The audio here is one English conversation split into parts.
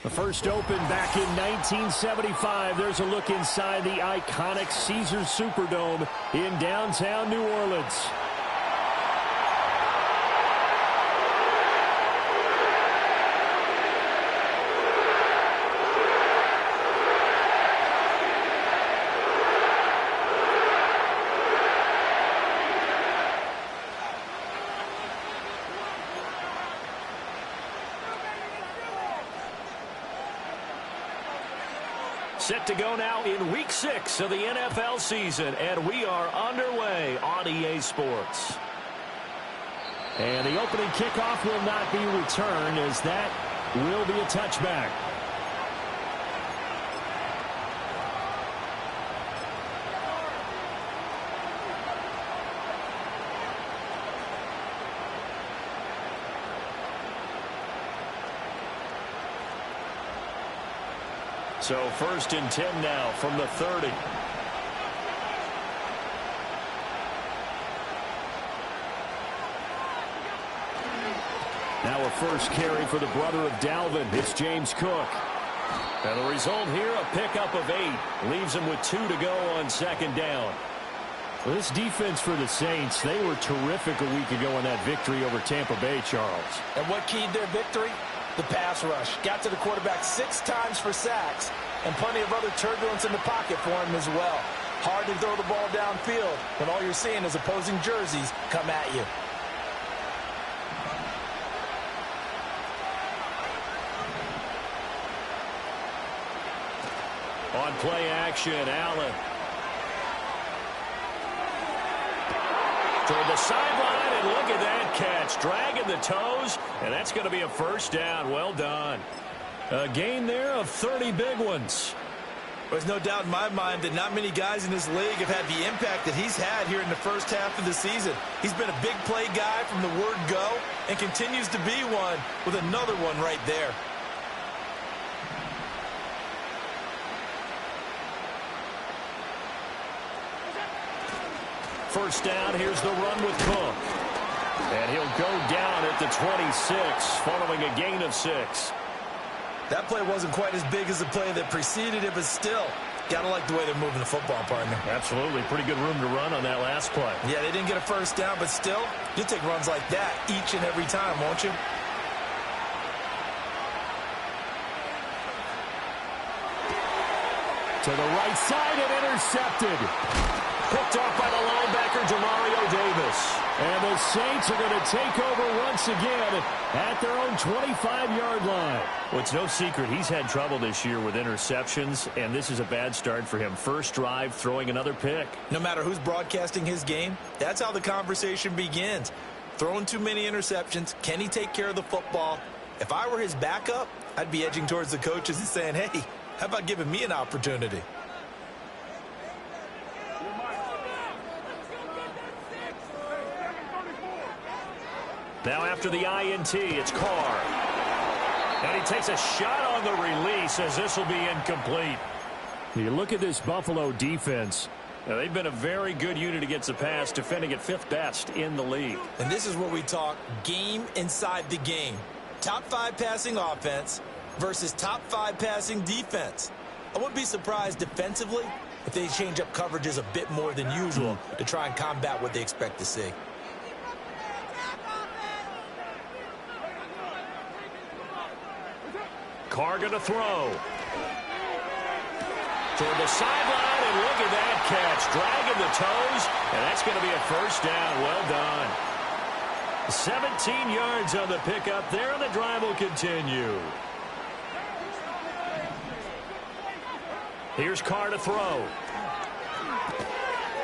The first opened back in 1975. There's a look inside the iconic Caesars Superdome in downtown New Orleans. Set to go now in Week 6 of the NFL season, and we are underway on EA Sports. And the opening kickoff will not be returned, as that will be a touchback. So 1st and 10 now from the 30. Now a first carry for the brother of Dalvin. It's James Cook. And the result here, a pickup of 8. Leaves him with 2 to go on 2nd down. Well, this defense for the Saints, they were terrific a week ago in that victory over Tampa Bay, Charles. And what keyed their victory? The pass rush. Got to the quarterback 6 times for sacks, and plenty of other turbulence in the pocket for him as well. Hard to throw the ball downfield when all you're seeing is opposing jerseys come at you. On play action, Allen. Toward the sideline, and look at that catch. Dragging the toes, and that's going to be a first down. Well done. A gain there of 30 big ones. There's no doubt in my mind that not many guys in this league have had the impact that he's had here in the first half of the season. He's been a big play guy from the word go and continues to be one with another one right there. First down, here's the run with Cook. And he'll go down at the 26 following a gain of 6. That play wasn't quite as big as the play that preceded it, but still, got to like the way they're moving the football, partner. Absolutely. Pretty good room to run on that last play. Yeah, they didn't get a first down, but still, you'll take runs like that each and every time, won't you? To the right side and intercepted. Picked off by the linebacker, Demario Davis. And the Saints are going to take over once again at their own 25-yard line. Well, it's no secret he's had trouble this year with interceptions, and this is a bad start for him. First drive, throwing another pick. No matter who's broadcasting his game, that's how the conversation begins. Throwing too many interceptions, can he take care of the football? If I were his backup, I'd be edging towards the coaches and saying, hey, how about giving me an opportunity? Now after the INT, it's Carr. And he takes a shot on the release as this will be incomplete. You look at this Buffalo defense. Now, they've been a very good unit against the pass, defending at 5th best in the league. And this is where we talk game inside the game. Top 5 passing offense versus top 5 passing defense. I wouldn't be surprised defensively if they change up coverages a bit more than usual to try and combat what they expect to see. Carr going to throw. Toward the sideline, and look at that catch. Dragging the toes, and that's going to be a first down. Well done. 17 yards on the pickup there, and the drive will continue. Here's Carr to throw.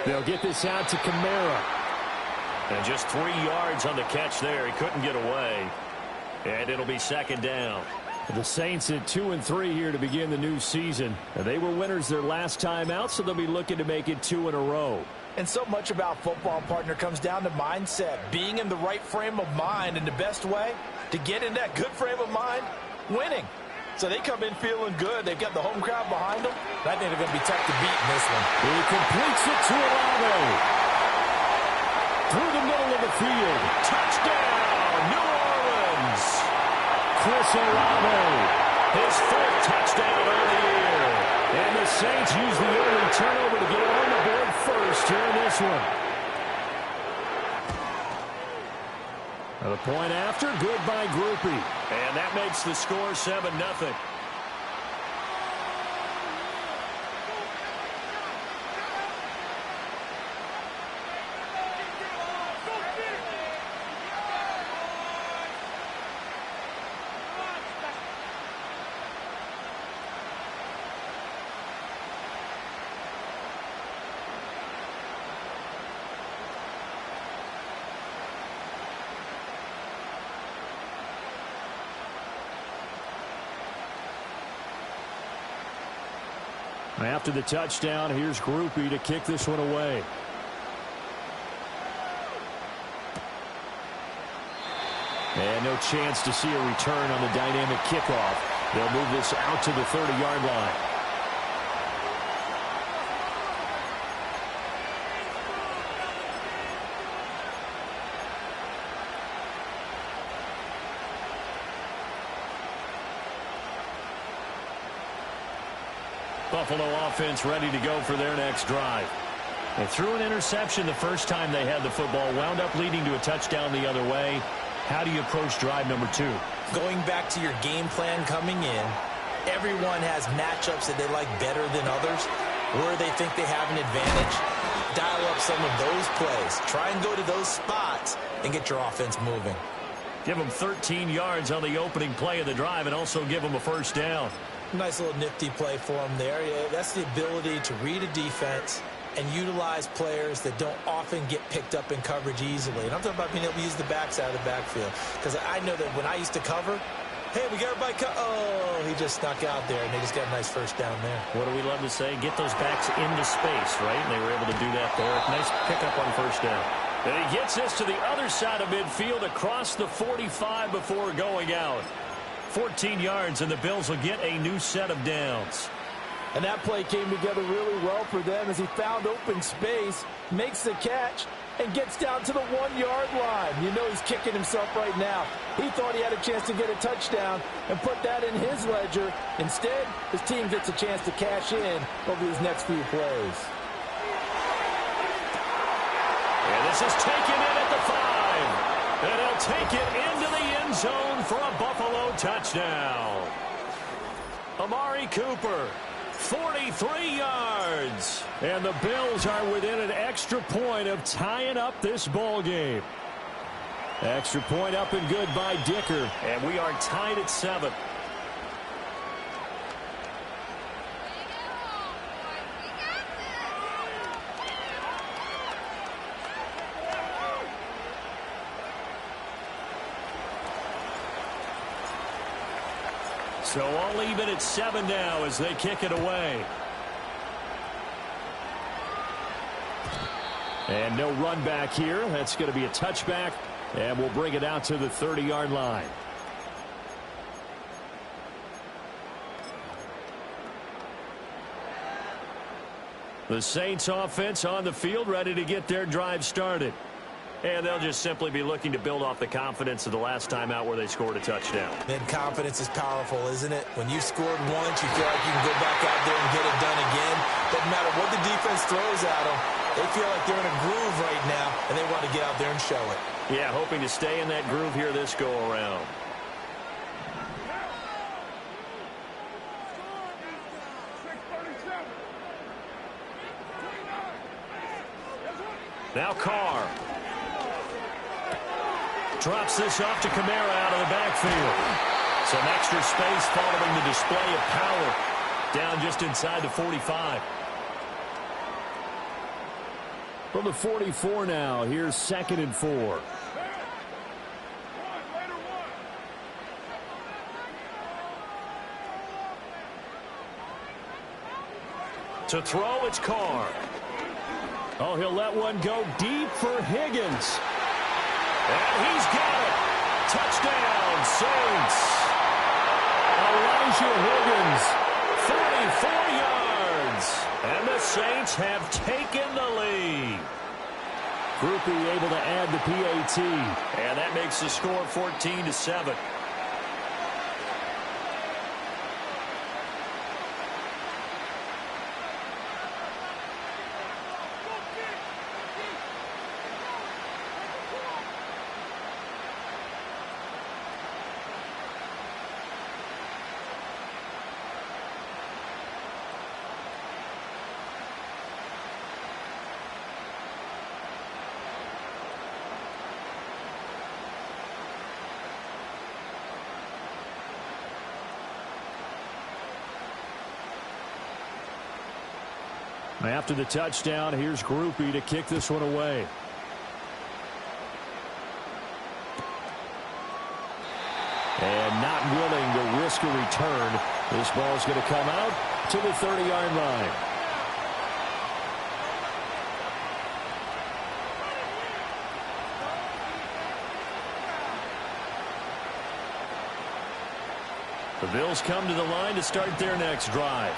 They'll get this out to Kamara. And just 3 yards on the catch there. He couldn't get away. And it'll be 2nd down. The Saints at 2-3 here to begin the new season. They were winners their last time out, so they'll be looking to make it 2 in a row. And so much about football, partner, comes down to mindset. Being in the right frame of mind, and the best way to get in that good frame of mind, winning. So they come in feeling good. They've got the home crowd behind them. I think they're going to be tough to beat in this one. He completes it to Olave. Through the middle of the field. Touchdown, New Orleans. Chris Olave His fourth touchdown on the year. And the Saints use the early turnover to get on the board first here in this one. The point after, good by Groupie. And that makes the score 7-0. After the touchdown, here's Groupie to kick this one away. And no chance to see a return on the dynamic kickoff. They'll move this out to the 30-yard line. Buffalo offense ready to go for their next drive. They threw an interception the first time they had the football, wound up leading to a touchdown the other way. How do you approach drive number 2? Going back to your game plan coming in, everyone has matchups that they like better than others, where they think they have an advantage. Dial up some of those plays. Try and go to those spots and get your offense moving. Give them 13 yards on the opening play of the drive and also give them a first down. Nice little nifty play for them there. Yeah, that's the ability to read a defense and utilize players that don't often get picked up in coverage easily. And I'm talking about being able to use the backs out of the backfield. Because I know that when I used to cover, hey, we got everybody oh, he just snuck out there, and they just got a nice first down there. What do we love to say? Get those backs into space, right? And they were able to do that there. Nice pickup on first down. And he gets this to the other side of midfield across the 45 before going out. 14 yards, and the Bills will get a new set of downs. And that play came together really well for them as he found open space, makes the catch, and gets down to the 1-yard line. You know he's kicking himself right now. He thought he had a chance to get a touchdown and put that in his ledger. Instead, his team gets a chance to cash in over these next few plays. And this is taken in at the 5. And he'll take it into the end zone for a Buffalo touchdown. Amari Cooper, 43 yards. And the Bills are within an extra point of tying up this ball game. Extra point up and good by Dicker. And we are tied at 7. So all even at 7 now as they kick it away. And no run back here. That's going to be a touchback. And we'll bring it out to the 30-yard line. The Saints offense on the field ready to get their drive started. And they'll just simply be looking to build off the confidence of the last time out where they scored a touchdown. And confidence is powerful, isn't it? When you scored once, you feel like you can go back out there and get it done again. Doesn't matter what the defense throws at them. They feel like they're in a groove right now, and they want to get out there and show it. Yeah, hoping to stay in that groove here this go-around. Now Carr. Drops this off to Kamara out of the backfield. Some extra space following the display of power. Down just inside the 45. From the 44 now, here's 2nd and 4. To throw, it's Carr. Oh, he'll let one go deep for Higgins. And he's got it. Touchdown, Saints. Elijah Higgins, 44 yards. And the Saints have taken the lead. Groupie able to add the PAT. And that makes the score 14-7. After the touchdown, here's Groupie to kick this one away. And not willing to risk a return. This ball's going to come out to the 30-yard line. The Bills come to the line to start their next drive.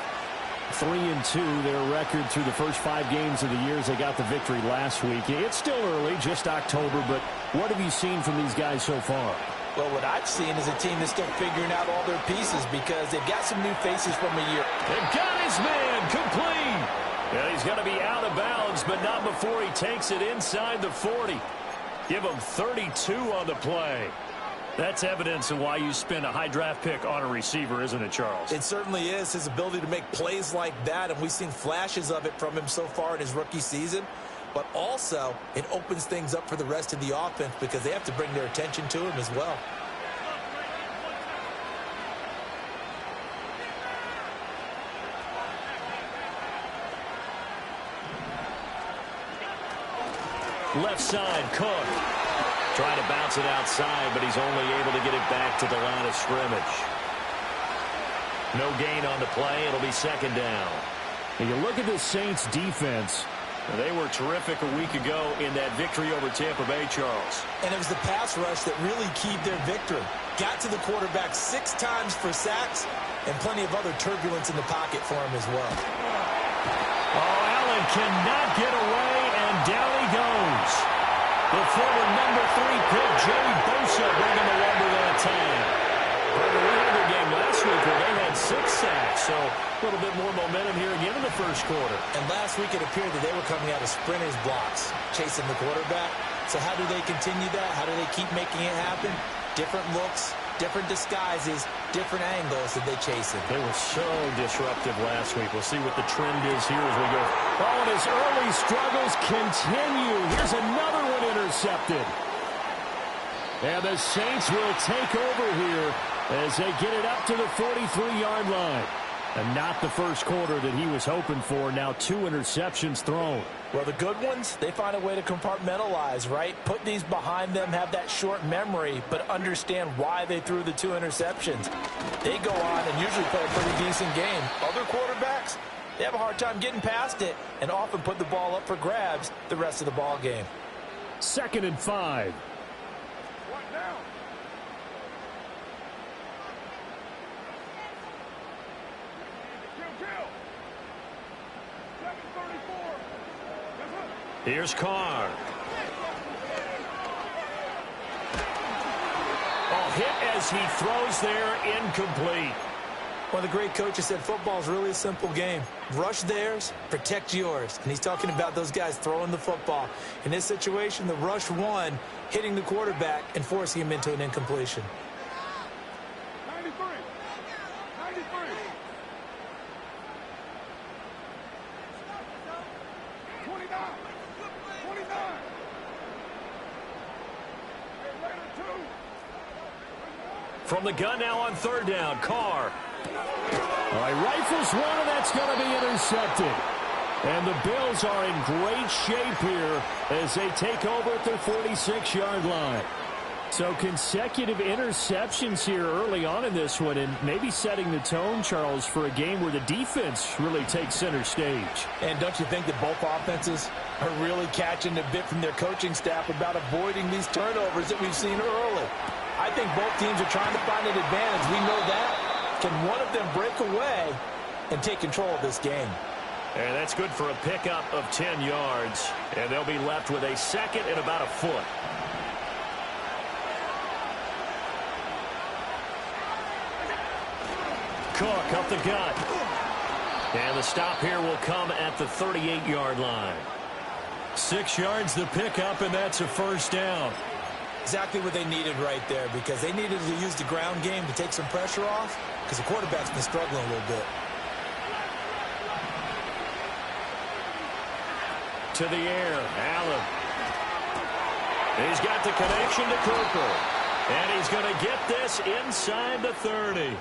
3-2, their record through the first 5 games of the year as they got the victory last week. It's still early, just October, but what have you seen from these guys so far? Well, what I've seen is a team that's still figuring out all their pieces because they've got some new faces from a year. They've got his man complete. And he's going to be out of bounds, but not before he takes it inside the 40. Give him 32 on the play. That's evidence of why you spend a high draft pick on a receiver, isn't it, Charles? It certainly is. His ability to make plays like that, and we've seen flashes of it from him so far in his rookie season. But also, it opens things up for the rest of the offense because they have to bring their attention to him as well. Left side, Cook. Trying to bounce it outside, but he's only able to get it back to the line of scrimmage. No gain on the play. It'll be second down. And you look at the Saints defense. They were terrific a week ago in that victory over Tampa Bay, Charles. And it was the pass rush that really keyed their victory. Got to the quarterback 6 times for sacks and plenty of other turbulence in the pocket for him as well. Oh, Allen cannot get away, and down he goes. The former number 3 pick, Joey Bosa, bringing the lumber that time. We had their game last week where they had 6 sacks, so a little bit more momentum here again in the first quarter. And last week it appeared that they were coming out of sprinters blocks, chasing the quarterback. So how do they continue that? How do they keep making it happen? Different looks, different disguises, different angles that they chase it. They were so disruptive last week. We'll see what the trend is here as we go. Oh, and his early struggles continue. Here's another one intercepted. And the Saints will take over here as they get it up to the 43-yard line. And not the first quarter that he was hoping for. Now 2 interceptions thrown. Well, the good ones, they find a way to compartmentalize, right? Put these behind them, have that short memory, but understand why they threw the 2 interceptions. They go on and usually play a pretty decent game. Other quarterbacks, they have a hard time getting past it and often put the ball up for grabs the rest of the ball game. 2nd and 5. Here's Carr. Oh, hit as he throws there, incomplete. One of the great coaches said football is really a simple game. Rush theirs, protect yours. And he's talking about those guys throwing the football. In this situation, the rush won, hitting the quarterback and forcing him into an incompletion. 93. 93. 29. 29. From the gun now on 3rd down, Carr. All right, rifles one, and that's going to be intercepted. And the Bills are in great shape here as they take over at their 46-yard line. So consecutive interceptions here early on in this one, and maybe setting the tone, Charles, for a game where the defense really takes center stage. And don't you think that both offenses are really catching a bit from their coaching staff about avoiding these turnovers that we've seen early? I think both teams are trying to find an advantage. We know that. Can one of them break away and take control of this game? And that's good for a pickup of 10 yards. And they'll be left with a 2nd and about a foot. Cook up the gut. And the stop here will come at the 38-yard line. 6 yards the pickup, and that's a first down. Exactly what they needed right there because they needed to use the ground game to take some pressure off because the quarterback's been struggling a little bit. To the air, Allen. He's got the connection to Cooper. And he's going to get this inside the 30.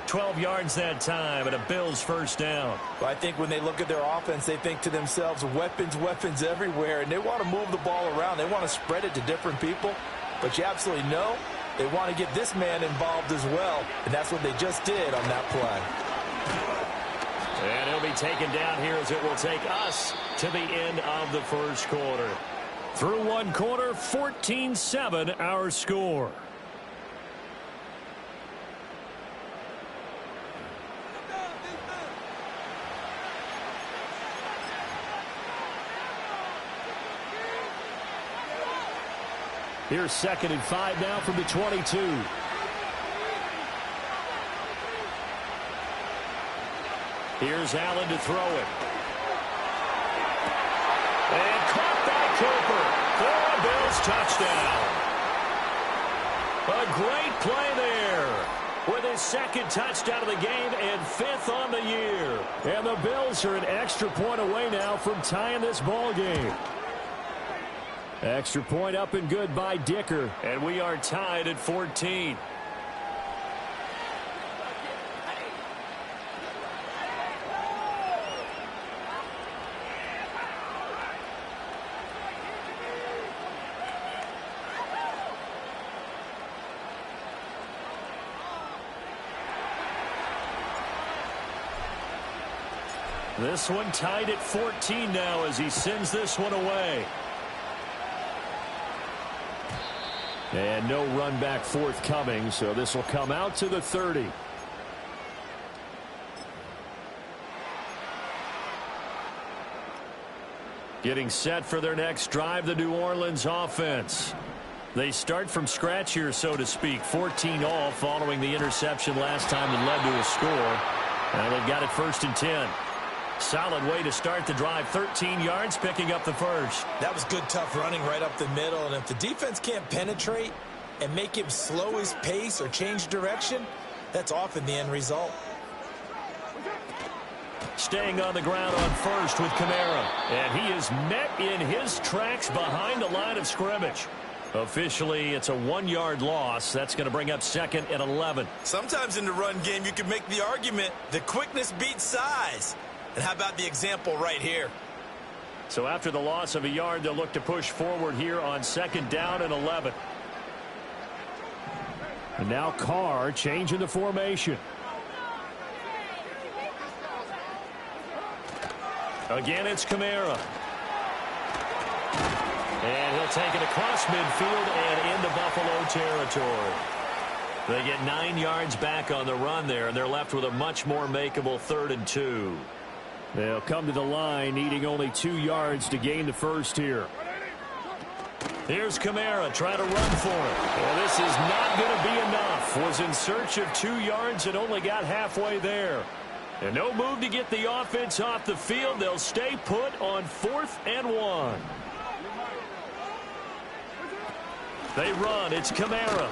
12 yards that time, and a Bills first down. Well, I think when they look at their offense, they think to themselves, weapons, weapons everywhere, and they want to move the ball around. They want to spread it to different people, but you absolutely know they want to get this man involved as well, and that's what they just did on that play. And he'll be taken down here as it will take us to the end of the first quarter. Through one quarter, 14-7 our score. Here's 2nd and 5 now from the 22. Here's Allen to throw it. And caught by Cooper for a Bills touchdown. A great play there with his 2nd touchdown of the game and 5th on the year. And the Bills are an extra point away now from tying this ball game. Extra point up and good by Dicker. And we are tied at 14. This one tied at 14 now as he sends this one away. And no run back forthcoming, so this will come out to the 30. Getting set for their next drive, the New Orleans offense. They start from scratch here, so to speak. 14 all following the interception last time that led to a score. And they've got it 1st and 10. Solid way to start the drive. 13 yards, picking up the first. That was good, tough running right up the middle. And if the defense can't penetrate and make him slow his pace or change direction, that's often the end result. Staying on the ground on first with Kamara. And he is met in his tracks behind the line of scrimmage. Officially, it's a 1-yard loss. That's going to bring up 2nd and 11. Sometimes in the run game, you can make the argument that quickness beats size. And how about the example right here? So after the loss of a yard, they'll look to push forward here on 2nd down and 11. And now Carr changing the formation. Again, it's Kamara. And he'll take it across midfield and into Buffalo territory. They get 9 yards back on the run there, and they're left with a much more makeable 3rd and 2. They'll come to the line, needing only 2 yards to gain the first here. Here's Kamara trying to run for it. Well, this is not going to be enough. Was in search of 2 yards and only got halfway there. And no move to get the offense off the field. They'll stay put on 4th and 1. They run. It's Kamara.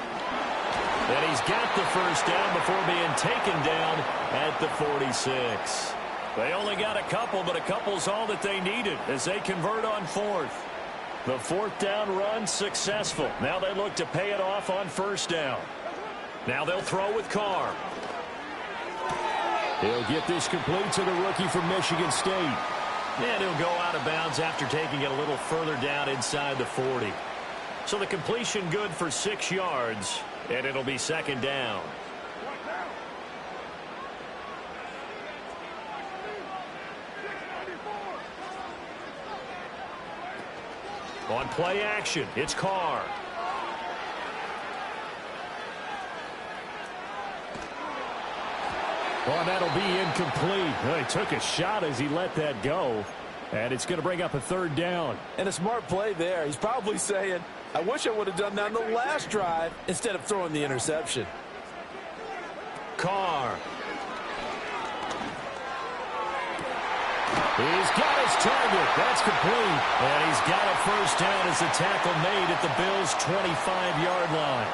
And he's got the first down before being taken down at the 46. They only got a couple, but a couple's all that they needed as they convert on 4th. The 4th down run successful. Now they look to pay it off on 1st down. Now they'll throw with Carr. He'll get this complete to the rookie from Michigan State. And he'll go out of bounds after taking it a little further down inside the 40. So the completion good for 6 yards, and it'll be 2nd down. On play action, it's Carr. Well, that'll be incomplete. Well, he took a shot as he let that go. And it's going to bring up a 3rd down. And a smart play there. He's probably saying, I wish I would have done that on the last drive instead of throwing the interception. Carr. He's got his target. That's complete. And he's got a first down as the tackle made at the Bills' 25-yard line.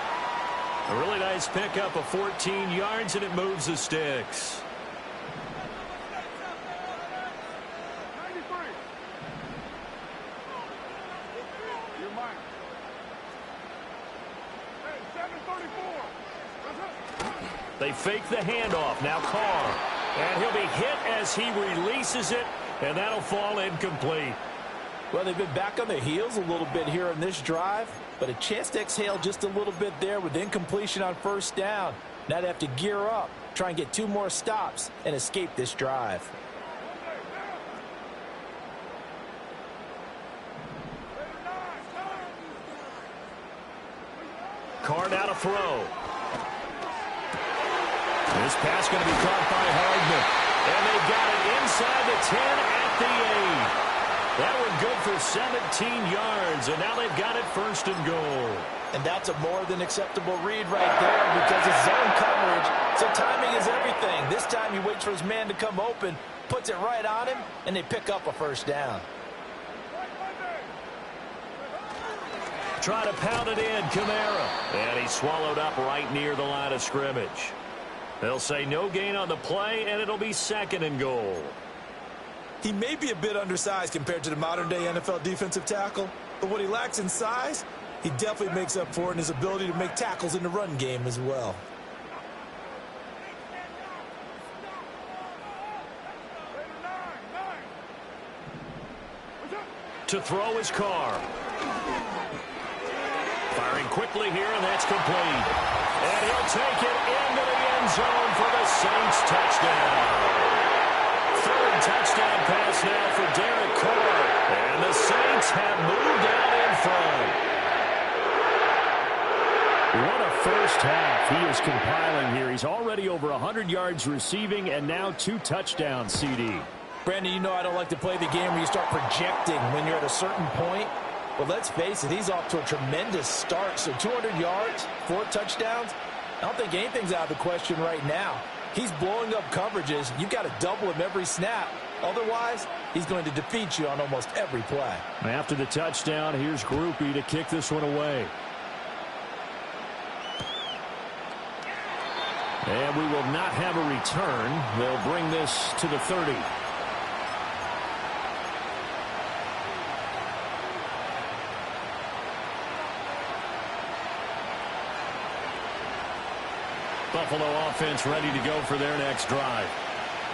A really nice pickup of 14 yards, and it moves the sticks. 93. You're mine. Hey, 734. They fake the handoff. Now Carr. And he'll be hit as he releases it, and that'll fall incomplete. Well, they've been back on their heels a little bit here in this drive, but a chance to exhale just a little bit there with incompletion on first down. Now they have to gear up, try and get 2 more stops, and escape this drive. Carr now to throw. This pass going to be caught by Hardman. And they've got it inside the 10 at the 8. That one good for 17 yards, and now they've got it first and goal. And that's a more than acceptable read right there because it's zone coverage, so timing is everything. This time he waits for his man to come open, puts it right on him, and they pick up a first down. Try to pound it in, Kamara. And he's swallowed up right near the line of scrimmage. They'll say no gain on the play, and it'll be second and goal. He may be a bit undersized compared to the modern-day NFL defensive tackle, but what he lacks in size, he definitely makes up for it in his ability to make tackles in the run game as well. To throw his Carr. Firing quickly here, and that's complete. And he'll take it into the end zone for the Saints touchdown. Third touchdown pass now for Derek Carr. And the Saints have moved out in front. What a first half he is compiling here. He's already over 100 yards receiving and now 2 touchdowns, CD. Brandon, you know I don't like to play the game where you start projecting when you're at a certain point. But let's face it, he's off to a tremendous start. So 200 yards, 4 touchdowns. I don't think anything's out of the question right now. He's blowing up coverages. You've got to double him every snap. Otherwise, he's going to defeat you on almost every play. After the touchdown, here's Groupie to kick this one away. And we will not have a return. They'll bring this to the 30. Buffalo offense ready to go for their next drive.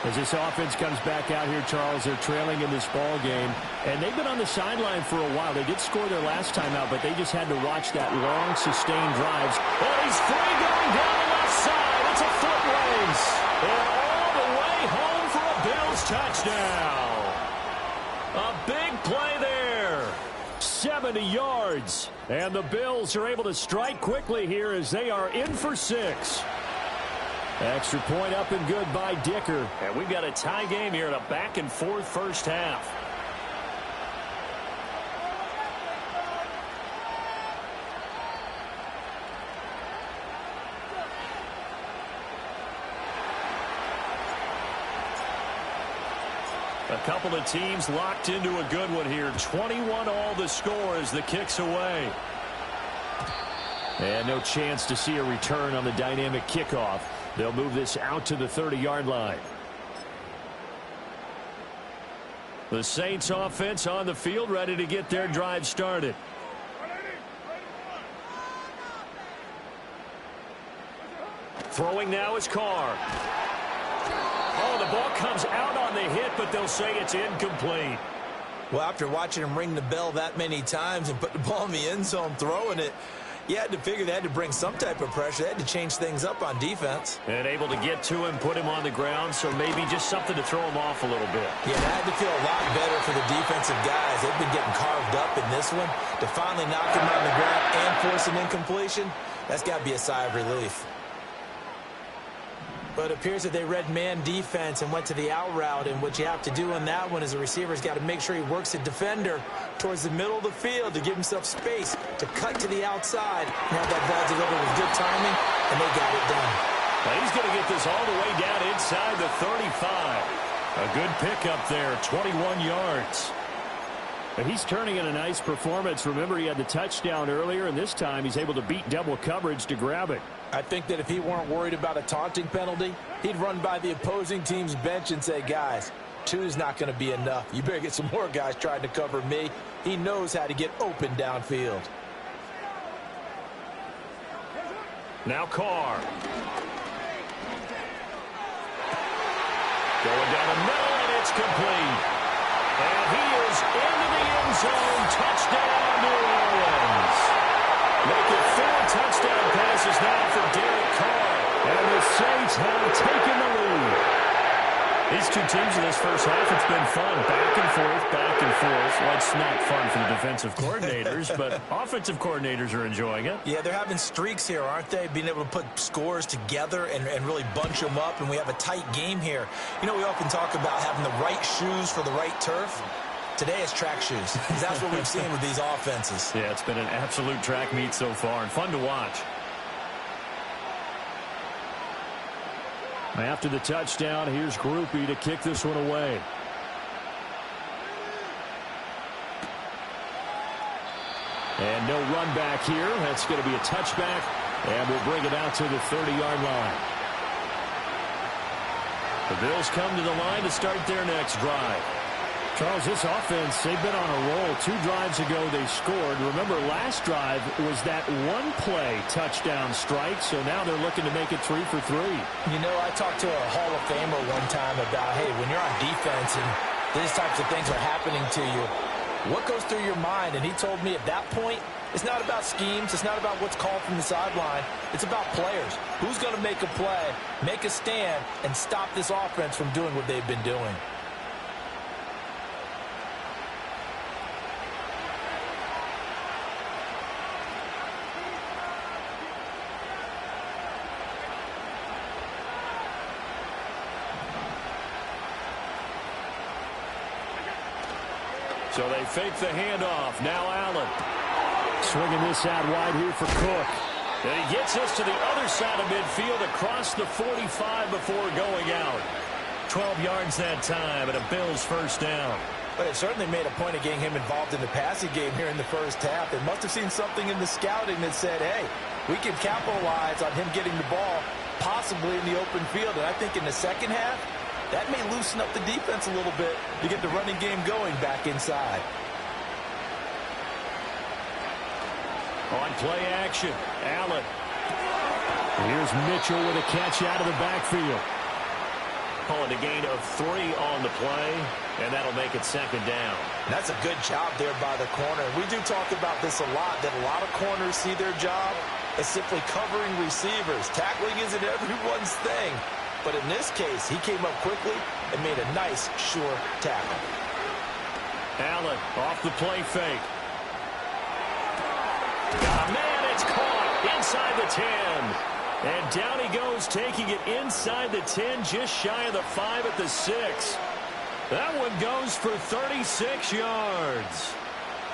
As this offense comes back out here, Charles, they're trailing in this ball game, and they've been on the sideline for a while. They did score their last time out, but they just had to watch that long, sustained drives. Oh, he's free going down the left side. It's a foot race. And all the way home for a Bills touchdown. A big play there. 70 yards. And the Bills are able to strike quickly here as they are in for 6. Extra point up and good by Dicker. And we've got a tie game here in a back-and-forth first half. A couple of teams locked into a good one here. 21 all the score as the kick's away. And no chance to see a return on the dynamic kickoff. They'll move this out to the 30-yard line. The Saints offense on the field ready to get their drive started. Throwing now is Carr. Oh, the ball comes out on the hit, but they'll say it's incomplete. Well, after watching him ring the bell that many times and put the ball in the end zone throwing it, you had to figure they had to bring some type of pressure. They had to change things up on defense. And able to get to him, put him on the ground, so maybe just something to throw him off a little bit. Yeah, that had to feel a lot better for the defensive guys. They've been getting carved up in this one. To finally knock him on the ground and force an incompletion, that's got to be a sigh of relief. But it appears that they read man defense and went to the out route. And what you have to do on that one is the receiver's got to make sure he works the defender towards the middle of the field to give himself space to cut to the outside and have that ball delivered with good timing, and they got it done. Well, he's going to get this all the way down inside the 35. A good pickup there, 21 yards. But he's turning in a nice performance. Remember, he had the touchdown earlier, and this time he's able to beat double coverage to grab it. I think that if he weren't worried about a taunting penalty, he'd run by the opposing team's bench and say, guys, 2's not going to be enough. You better get some more guys trying to cover me. He knows how to get open downfield. Now Carr. Going down the middle, and it's complete. And he is into the end zone. Touchdown, New Orleans. Make it 4 touchdown passes now for Derek Carr. And the Saints have taken the lead. These two teams in this first half, it's been fun. Back and forth, back and forth. Well, it's not fun for the defensive coordinators, but offensive coordinators are enjoying it. Yeah, they're having streaks here, aren't they? Being able to put scores together and really bunch them up, and we have a tight game here. You know, we often talk about having the right shoes for the right turf. Today it's track shoes. That's what we've seen with these offenses. Yeah, it's been an absolute track meet so far and fun to watch. After the touchdown, here's Groupie to kick this one away. And no run back here. That's going to be a touchback, and we'll bring it out to the 30-yard line. The Bills come to the line to start their next drive. Charles, this offense, they've been on a roll. 2 drives ago, they scored. Remember, last drive was that one-play touchdown strike, so now they're looking to make it 3 for 3. You know, I talked to a Hall of Famer one time about, hey, when you're on defense and these types of things are happening to you, what goes through your mind? And he told me at that point, it's not about schemes. It's not about what's called from the sideline. It's about players. Who's going to make a play, make a stand, and stop this offense from doing what they've been doing? So they fake the handoff. Now Allen. Swinging this out wide here for Cook. And he gets us to the other side of midfield across the 45 before going out. 12 yards that time and a Bills first down. But it certainly made a point of getting him involved in the passing game here in the first half. They must have seen something in the scouting that said, hey, we can capitalize on him getting the ball possibly in the open field. And I think in the second half, that may loosen up the defense a little bit to get the running game going back inside. On play action, Allen. Here's Mitchell with a catch out of the backfield. Calling a gain of 3 on the play, and that'll make it second down. And that's a good job there by the corner. We do talk about this a lot, that a lot of corners see their job as simply covering receivers. Tackling isn't everyone's thing. But in this case, he came up quickly and made a nice, sure tackle. Allen off the play fake. Got a man, it's caught inside the 10. And down he goes, taking it inside the 10, just shy of the 5 at the 6. That one goes for 36 yards.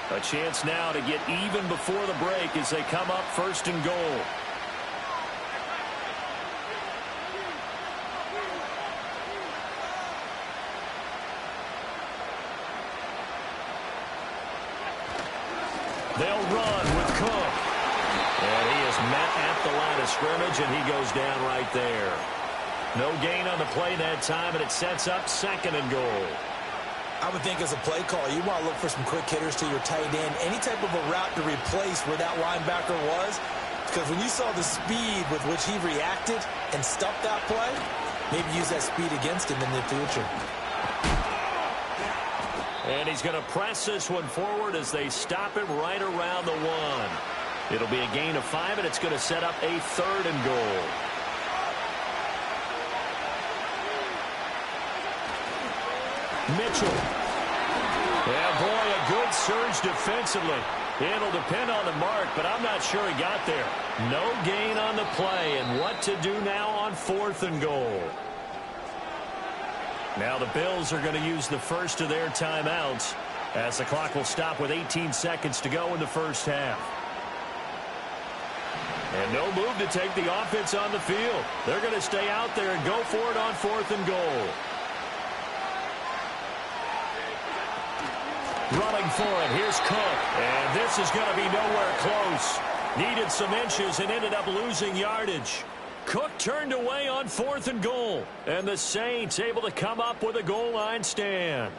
A chance now to get even before the break as they come up first and goal. They'll run with Cook. And he is met at the line of scrimmage, and he goes down right there. No gain on the play that time, and it sets up second and goal. I would think as a play caller, you want to look for some quick hitters to your tight end. Any type of a route to replace where that linebacker was. Because when you saw the speed with which he reacted and stuffed that play, maybe use that speed against him in the future. And he's going to press this one forward as they stop him right around the 1. It'll be a gain of 5, and it's going to set up a third and goal. Mitchell. Yeah, boy, a good surge defensively. It'll depend on the mark, but I'm not sure he got there. No gain on the play, and what to do now on 4th and goal. Now the Bills are going to use the first of their timeouts as the clock will stop with 18 seconds to go in the first half. And no move to take the offense on the field. They're going to stay out there and go for it on 4th and goal. Running for it. Here's Cook. And this is going to be nowhere close. Needed some inches and ended up losing yardage. Cook turned away on 4th and goal. And the Saints able to come up with a goal line stand.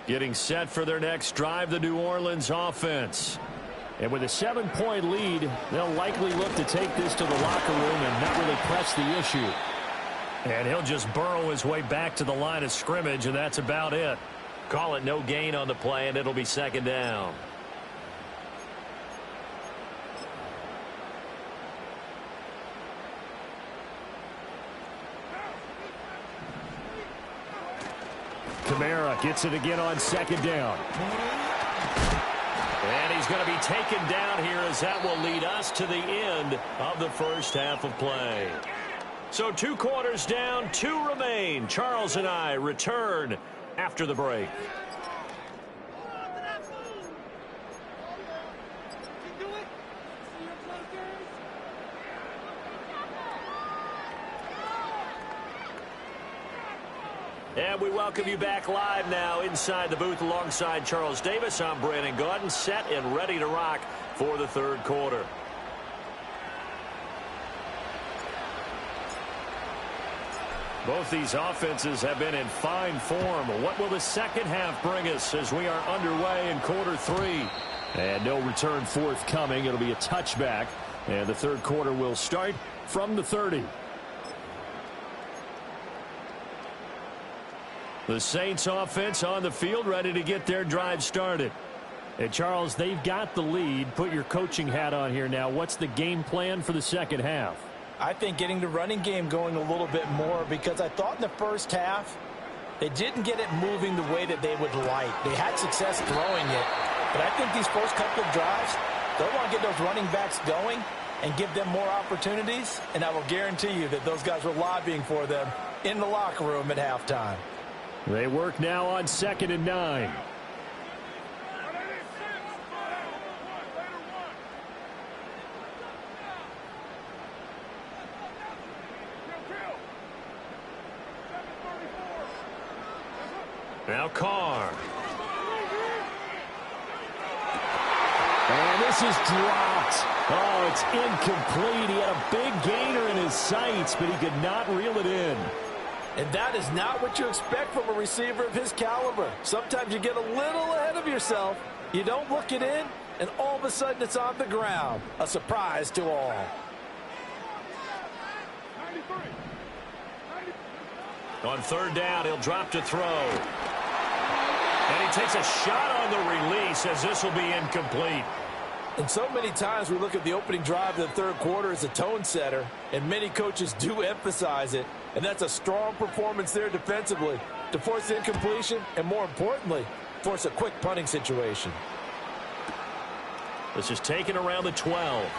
Getting set for their next drive, the New Orleans offense. And with a 7-point lead, they'll likely look to take this to the locker room and not really press the issue. And he'll just burrow his way back to the line of scrimmage, and that's about it. Call it no gain on the play, and it'll be second down. Kamara gets it again on second down. And he's going to be taken down here as that will lead us to the end of the first half of play. So 2 quarters down, 2 remain. Charles and I return after the break. And we welcome you back live now inside the booth alongside Charles Davis. I'm Brandon Gaudin, set and ready to rock for the third quarter. Both these offenses have been in fine form. What will the second half bring us as we are underway in quarter 3? And no return forthcoming. It'll be a touchback. And the third quarter will start from the 30. The Saints offense on the field ready to get their drive started. And Charles, they've got the lead. Put your coaching hat on here now. What's the game plan for the second half? I think getting the running game going a little bit more, because I thought in the first half they didn't get it moving the way that they would like. They had success throwing it, but I think these first couple of drives, they'll want to get those running backs going and give them more opportunities, and I will guarantee you that those guys were lobbying for them in the locker room at halftime. They work now on 2nd and 9. Now Carr. And this is dropped. Oh, it's incomplete. He had a big gainer in his sights, but he could not reel it in. And that is not what you expect from a receiver of his caliber. Sometimes you get a little ahead of yourself. You don't look it in, and all of a sudden it's on the ground. A surprise to all. 93. On third down, he'll drop to throw. And he takes a shot on the release as this will be incomplete. And so many times we look at the opening drive of the third quarter as a tone setter, and many coaches do emphasize it. And that's a strong performance there defensively to force the incompletion and, more importantly, force a quick punting situation. This is taken around the 12.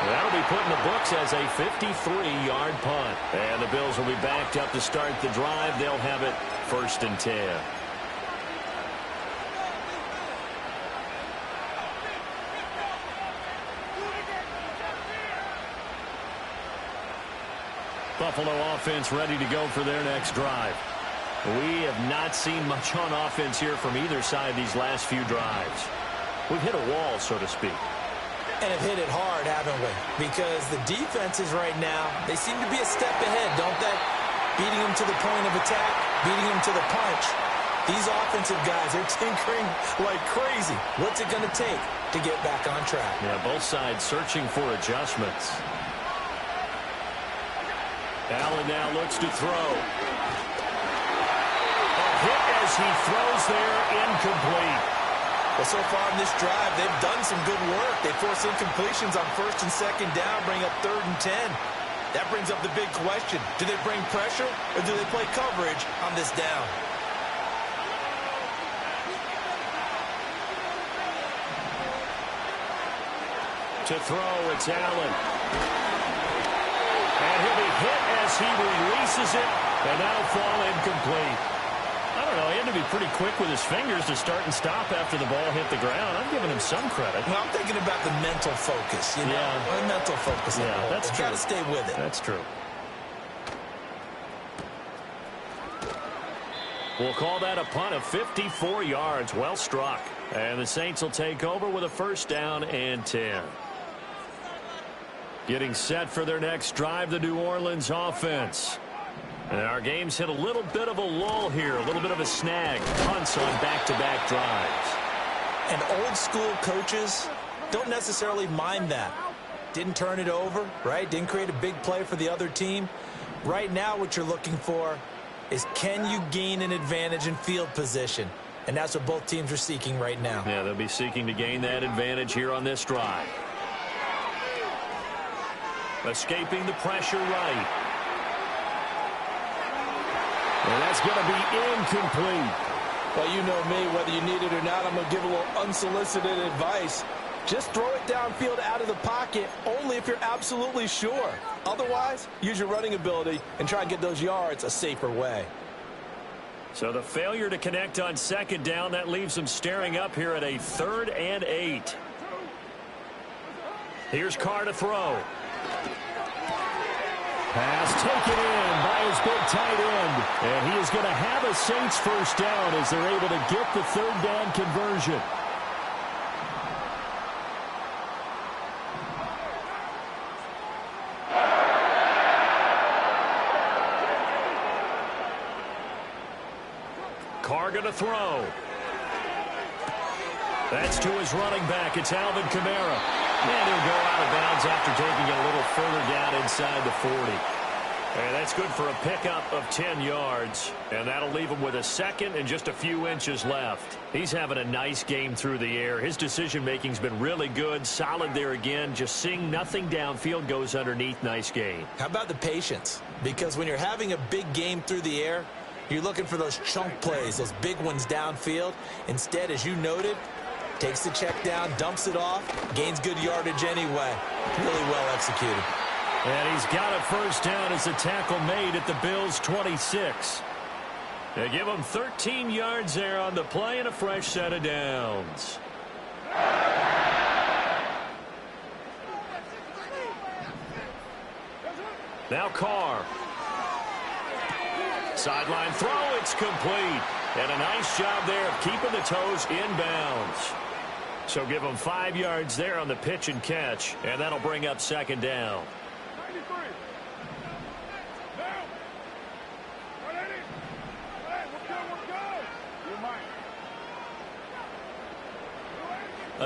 That'll be put in the books as a 53-yard punt. And the Bills will be backed up to start the drive. They'll have it 1st and 10. Buffalo offense ready to go for their next drive. We have not seen much on offense here from either side these last few drives. We've hit a wall, so to speak. And have hit it hard, haven't we? Because the defenses right now, they seem to be a step ahead, don't they? Beating them to the point of attack, beating them to the punch. These offensive guys, they're tinkering like crazy. What's it going to take to get back on track? Yeah, both sides searching for adjustments. Allen now looks to throw. A hit as he throws there, incomplete. Well, so far in this drive, they've done some good work. They force incompletions on 1st and 2nd down, bring up 3rd and 10. That brings up the big question. Do they bring pressure or do they play coverage on this down? To throw, it's Allen. And he'll be hit as he releases it, and that'll fall incomplete. I don't know, he had to be pretty quick with his fingers to start and stop after the ball hit the ground. I'm giving him some credit. Well, I'm thinking about the mental focus, you know? Yeah. The mental focus. Yeah, that's true. Got to stay with it. That's true. We'll call that a punt of 54 yards. Well struck. And the Saints will take over with a 1st down and 10. Getting set for their next drive, the New Orleans offense. And our game's hit a little bit of a lull here, a little bit of a snag. Punts on back-to-back drives. And old-school coaches don't necessarily mind that. Didn't turn it over, right? Didn't create a big play for the other team. Right now what you're looking for is, can you gain an advantage in field position? And that's what both teams are seeking right now. Yeah, they'll be seeking to gain that advantage here on this drive. Escaping the pressure right. And that's going to be incomplete. Well, you know me, whether you need it or not, I'm going to give a little unsolicited advice. Just throw it downfield out of the pocket only if you're absolutely sure. Otherwise, use your running ability and try and get those yards a safer way. So the failure to connect on second down, that leaves them staring up here at a 3rd and 8. Here's Carr to throw. Pass taken in by his big tight end. And he is going to have a Saints first down as they're able to get the 3rd down conversion. Carr going to throw. That's to his running back. It's Alvin Kamara. And he'll go out of bounds after taking it a little further down inside the 40. And that's good for a pickup of 10 yards. And that'll leave him with a second and just a few inches left. He's having a nice game through the air. His decision-making's been really good. Solid there again. Just seeing nothing downfield, goes underneath. Nice game. How about the patience? Because when you're having a big game through the air, you're looking for those chunk plays, those big ones downfield. Instead, as you noted, takes the check down, dumps it off, gains good yardage anyway. Really well executed. And he's got a first down as a tackle made at the Bills' 26. They give him 13 yards there on the play and a fresh set of downs. Now Carr. Sideline throw, it's complete. And a nice job there of keeping the toes inbounds. So give them 5 yards there on the pitch and catch, and that'll bring up second down. 93. Down. 180. Hey, we're good. You're mine.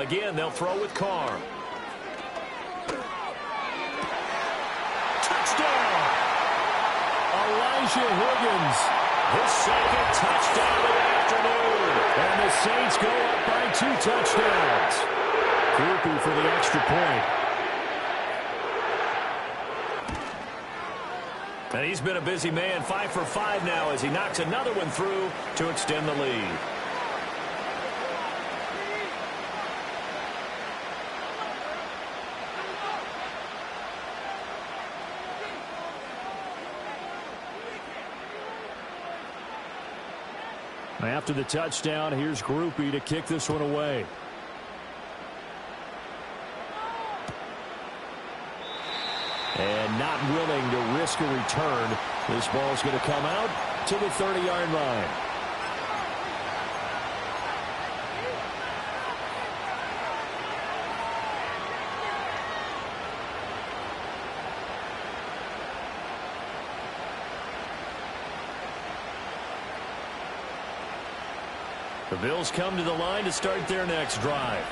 Again, they'll throw with Carr. Touchdown! Elijah Higgins, his second touchdown of the afternoon. And the Saints go up by 2 touchdowns. Groupie for the extra point. And he's been a busy man, 5 for 5 now as he knocks another one through to extend the lead. After the touchdown, here's Groupie to kick this one away. And not willing to risk a return. This ball's going to come out to the 30-yard line. The Bills come to the line to start their next drive.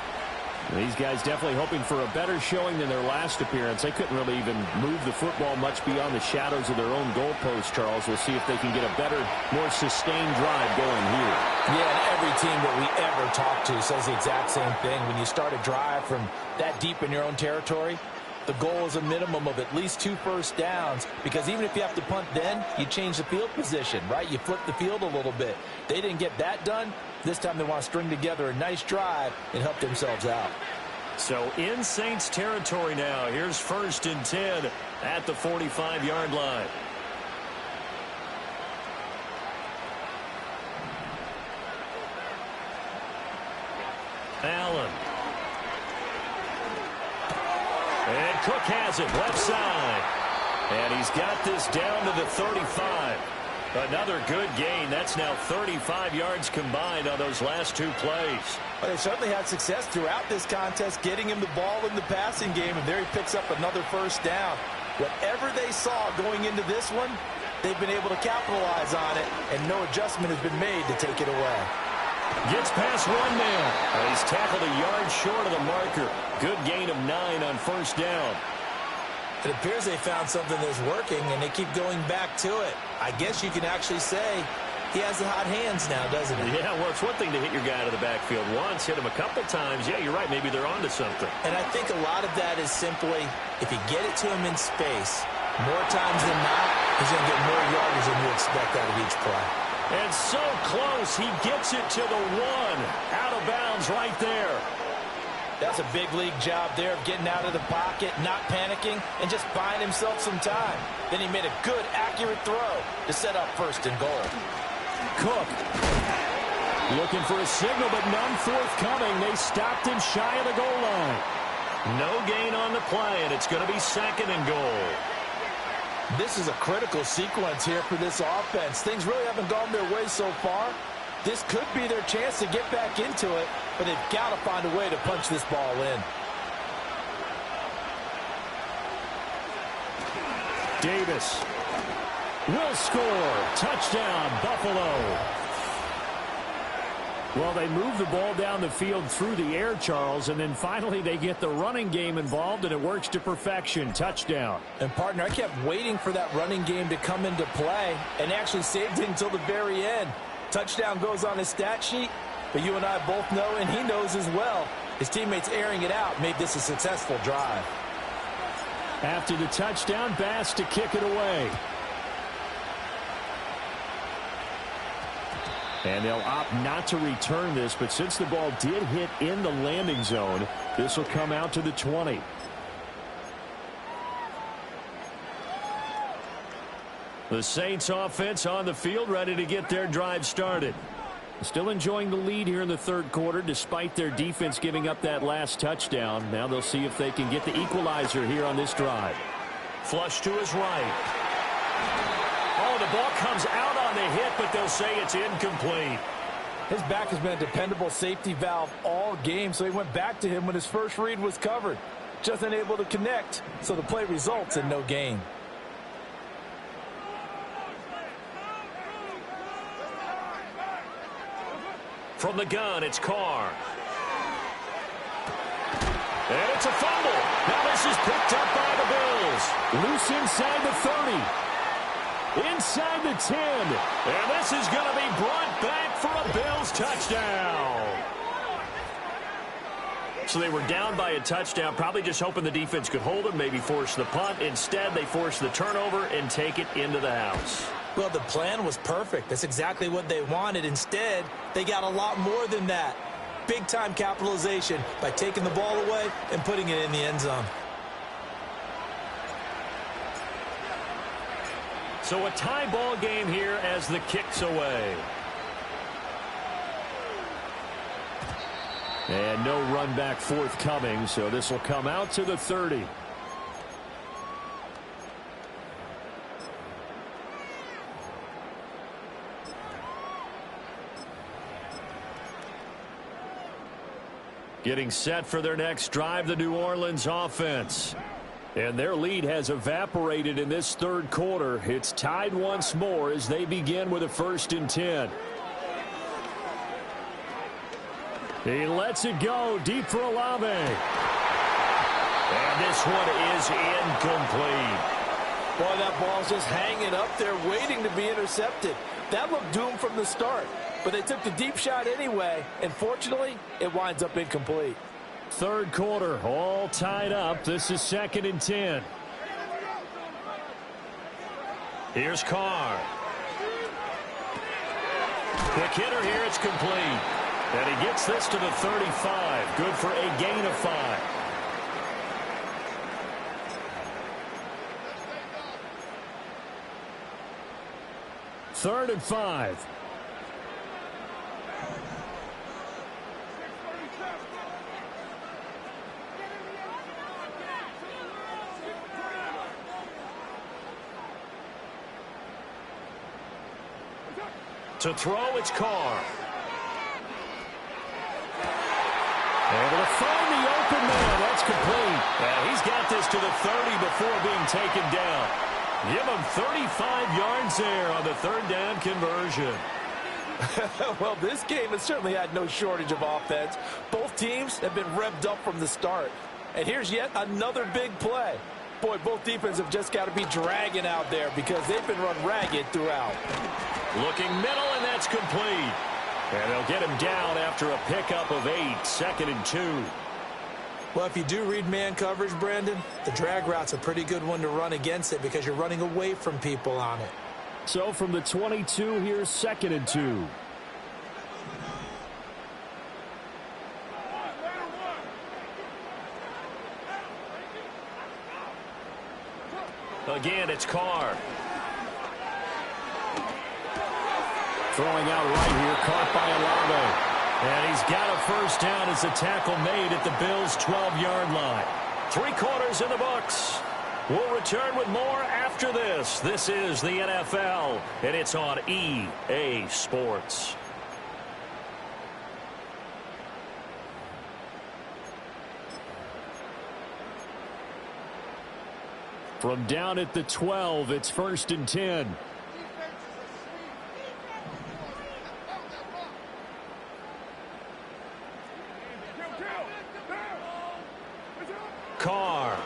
These guys definitely hoping for a better showing than their last appearance. They couldn't really even move the football much beyond the shadows of their own goalpost, Charles. We'll see if they can get a better, more sustained drive going here. Yeah, and every team that we ever talk to says the exact same thing. When you start a drive from that deep in your own territory, the goal is a minimum of at least 2 first downs, because even if you have to punt then, you change the field position, right? You flip the field a little bit. They didn't get that done. This time they want to string together a nice drive and help themselves out. So in Saints territory now. Here's 1st and 10 at the 45-yard line. Allen. And Cook has it left side. And he's got this down to the 35. Another good gain. That's now 35 yards combined on those last 2 plays. Well, they certainly had success throughout this contest getting him the ball in the passing game, and there he picks up another first down. Whatever they saw going into this one, they've been able to capitalize on it, and no adjustment has been made to take it away. Gets past 1 man. He's tackled a yard short of the marker. Good gain of 9 on first down. It appears they found something that's working, and they keep going back to it. I guess you can actually say he has the hot hands now, doesn't he? Yeah, well, it's one thing to hit your guy out of the backfield once, hit him a couple times. Yeah, you're right. Maybe they're onto something. And I think a lot of that is simply, if you get it to him in space, more times than not, he's going to get more yardage than you expect out of each play. And so close, he gets it to the one. Out of bounds right there. That's a big league job there of getting out of the pocket, not panicking, and just buying himself some time. Then he made a good, accurate throw to set up first and goal. Cook looking for a signal, but none forthcoming. They stopped him shy of the goal line. No gain on the play, and it's going to be second and goal. This is a critical sequence here for this offense. Things really haven't gone their way so far. This could be their chance to get back into it, but they've got to find a way to punch this ball in. Davis will score. Touchdown, Buffalo. Well, they move the ball down the field through the air, Charles, and then finally they get the running game involved, and it works to perfection. Touchdown. And, partner, I kept waiting for that running game to come into play and actually saved it until the very end. Touchdown goes on his stat sheet, but you and I both know, and he knows as well, his teammates airing it out made this a successful drive. After the touchdown, Bass to kick it away. And they'll opt not to return this, but since the ball did hit in the landing zone, this will come out to the 20. The Saints offense on the field, ready to get their drive started. Still enjoying the lead here in the third quarter, despite their defense giving up that last touchdown. Now they'll see if they can get the equalizer here on this drive. Flush to his right. Oh, the ball comes out on the hit, but they'll say it's incomplete. His back has been a dependable safety valve all game, so he went back to him when his first read was covered. Just unable to connect, so the play results in no gain. From the gun, it's Carr. And it's a fumble. Now this is picked up by the Bills. Loose inside the 30. Inside the 10. And this is going to be brought back for a Bills touchdown. So they were down by a touchdown, probably just hoping the defense could hold them, maybe force the punt. Instead, they force the turnover and take it into the house. Well, the plan was perfect. That's exactly what they wanted. Instead, they got a lot more than that. Big-time capitalization by taking the ball away and putting it in the end zone. So a tie ball game here as the kick's away. And no run back forthcoming, so this will come out to the 30. Getting set for their next drive, the New Orleans offense. And their lead has evaporated in this third quarter. It's tied once more as they begin with a 1st and 10. He lets it go deep for Olave. And this one is incomplete. Boy, that ball's just hanging up there waiting to be intercepted. That looked doomed from the start. But they took the deep shot anyway, and fortunately, it winds up incomplete. Third quarter, all tied up. This is 2nd and 10. Here's Carr. Quick hitter here, it's complete. And he gets this to the 35. Good for a gain of 5. Third and 5. To throw, it's Carr. Able to find the open man. That's complete. And he's got this to the 30 before being taken down. Give him 35 yards there on the third down conversion. Well, this game has certainly had no shortage of offense. Both teams have been revved up from the start. And here's yet another big play. Boy, both defenses have just got to be dragging out there because they've been run ragged throughout. Looking middle, and that's complete. And they'll get him down after a pickup of 8, 2nd and 2. Well, if you do read man coverage, Brandon, the drag route's a pretty good one to run against it because you're running away from people on it. So from the 22, here's 2nd and 2. Again, it's Carr. Throwing out right here, caught by Olave. And he's got a first down as the tackle made at the Bills' 12-yard line. 3 quarters in the books. We'll return with more after this. This is the NFL, and it's on EA Sports. From down at the 12, it's 1st and 10. Carr.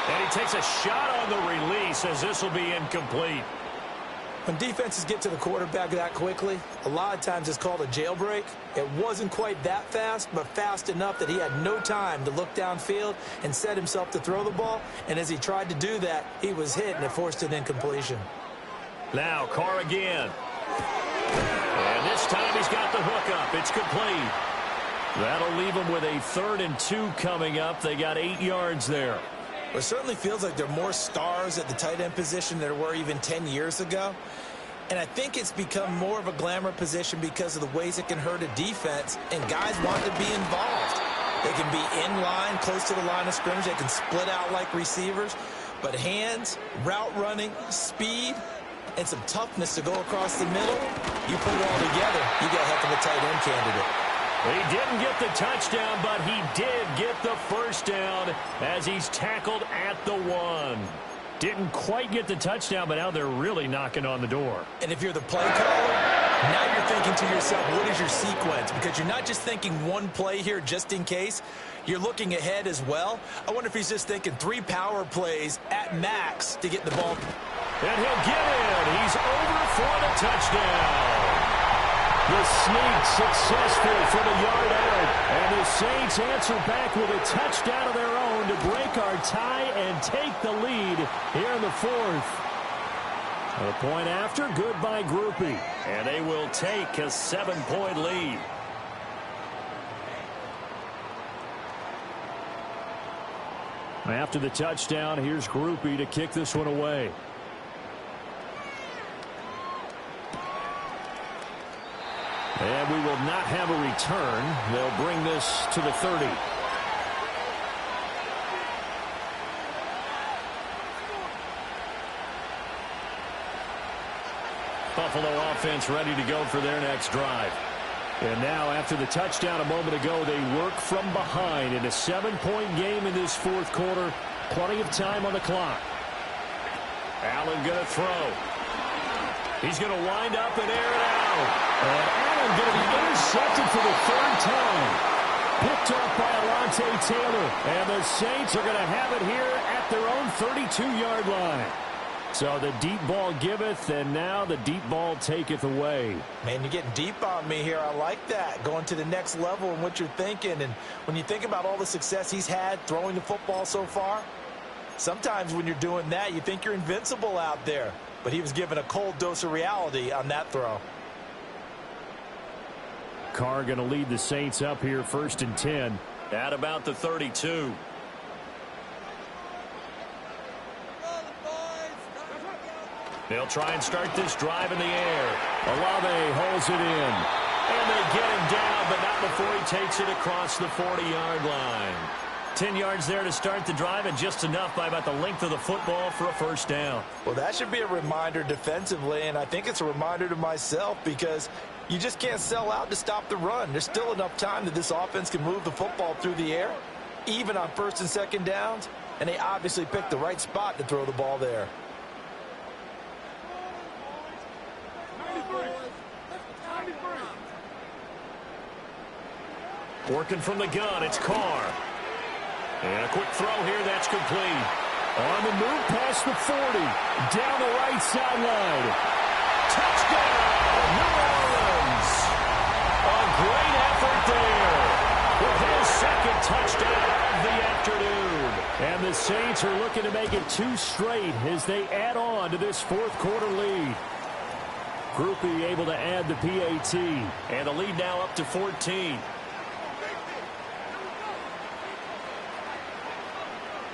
And he takes a shot on the release as this will be incomplete. When defenses get to the quarterback that quickly, a lot of times it's called a jailbreak. It wasn't quite that fast, but fast enough that he had no time to look downfield and set himself to throw the ball. And as he tried to do that, he was hit, and it forced an incompletion. Now Carr again. And this time he's got the hook up. It's complete. That'll leave him with a 3rd and 2 coming up. They got 8 yards there. It certainly feels like there are more stars at the tight end position than there were even 10 years ago. And I think it's become more of a glamour position because of the ways it can hurt a defense, and guys want to be involved. They can be in line, close to the line of scrimmage. They can split out like receivers. But hands, route running, speed, and some toughness to go across the middle, you put it all together, you got a heck of a tight end candidate. He didn't get the touchdown, but he did get the first down as he's tackled at the 1. Didn't quite get the touchdown, but now they're really knocking on the door. And if you're the play caller, now you're thinking to yourself, what is your sequence? Because you're not just thinking one play here just in case. You're looking ahead as well. I wonder if he's just thinking 3 power plays at max to get the ball. And he'll get in. He's over for the touchdown. The sneak successful for the yard out. And the Saints answer back with a touchdown of their own to break our tie and take the lead here in the 4th. A point after, good by Groupie. And they will take a 7-point lead. After the touchdown, here's Groupie to kick this one away. And we will not have a return. They'll bring this to the 30. Buffalo offense ready to go for their next drive. And now after the touchdown a moment ago, they work from behind in a 7-point game in this 4th quarter. Plenty of time on the clock. Allen going to throw. He's going to wind up and air it out. And Allen going to be intercepted for the 3rd time. Picked off by Alontae Taylor. And the Saints are going to have it here at their own 32-yard line. So the deep ball giveth, and now the deep ball taketh away. Man, you're getting deep on me here. I like that. Going to the next level in what you're thinking. And when you think about all the success he's had throwing the football so far, sometimes when you're doing that, you think you're invincible out there. But he was given a cold dose of reality on that throw. Carr going to lead the Saints up here 1st and 10 at about the 32. They'll try and start this drive in the air. Olave holds it in. And they get him down, but not before he takes it across the 40-yard line. 10 yards there to start the drive, and just enough by about the length of the football for a first down. Well, that should be a reminder defensively, and I think it's a reminder to myself because you just can't sell out to stop the run. There's still enough time that this offense can move the football through the air, even on 1st and 2nd downs, and they obviously picked the right spot to throw the ball there. Working from the gun, it's Carr. And a quick throw here, that's complete. On the move past the 40, down the right sideline. Touchdown, New Orleans. A great effort there with his second touchdown of the afternoon. And the Saints are looking to make it 2 straight as they add on to this fourth quarter lead. Groupie able to add the PAT. And the lead now up to 14.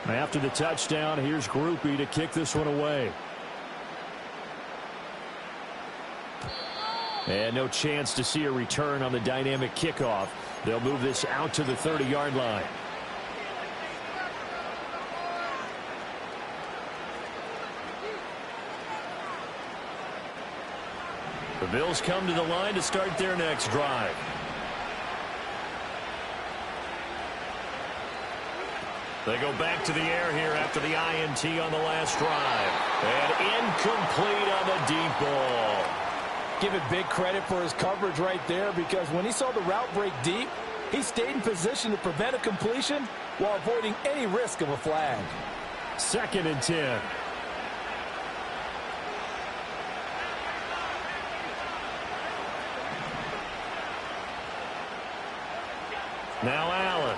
After the touchdown, here's Groupie to kick this one away. And no chance to see a return on the dynamic kickoff. They'll move this out to the 30-yard line. The Bills come to the line to start their next drive. They go back to the air here after the INT on the last drive. And incomplete on the deep ball. Give it big credit for his coverage right there, because when he saw the route break deep, he stayed in position to prevent a completion while avoiding any risk of a flag. 2nd and 10. Now Allen.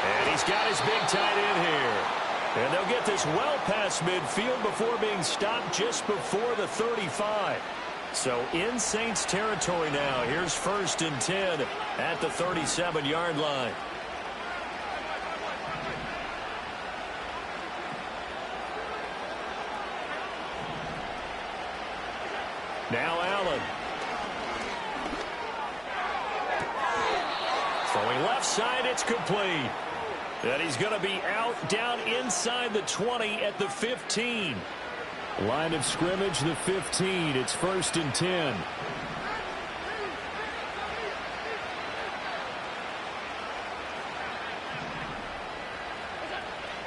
And he's got his big tight end here. And they'll get this well past midfield before being stopped just before the 35. So in Saints territory now. Here's 1st and 10 at the 37-yard line. Now Allen. Throwing left side, it's complete. And he's going to be out down inside the 20 at the 15. Line of scrimmage, the 15. It's 1st and 10.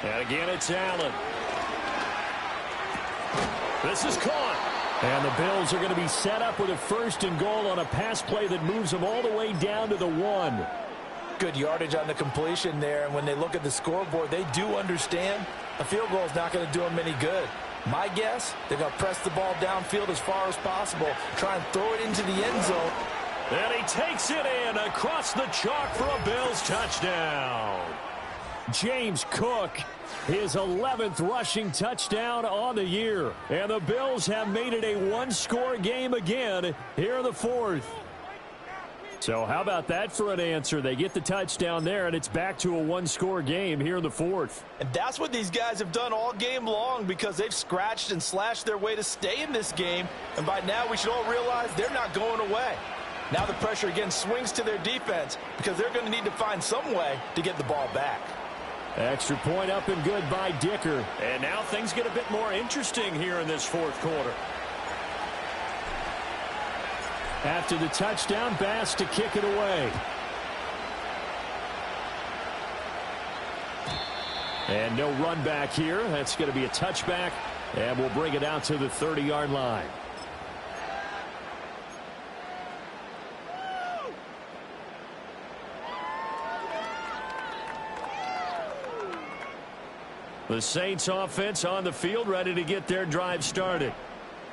And again, it's Allen. This is caught. And the Bills are going to be set up with a 1st and goal on a pass play that moves them all the way down to the 1. Good yardage on the completion there, and when they look at the scoreboard, they do understand a field goal is not going to do them any good. My guess, they're going to press the ball downfield as far as possible, try and throw it into the end zone. And he takes it in across the chalk for a Bills touchdown. James Cook, his 11th rushing touchdown on the year. And the Bills have made it a one-score game again here in the 4th. So how about that for an answer? They get the touchdown there, and it's back to a one-score game here in the 4th. And that's what these guys have done all game long, because they've scratched and slashed their way to stay in this game. And by now we should all realize they're not going away. Now the pressure again swings to their defense, because they're going to need to find some way to get the ball back. Extra point up and good by Dicker. And now things get a bit more interesting here in this 4th quarter. After the touchdown, Bass to kick it away. And no run back here. That's going to be a touchback, and we'll bring it out to the 30-yard line. The Saints offense on the field, ready to get their drive started.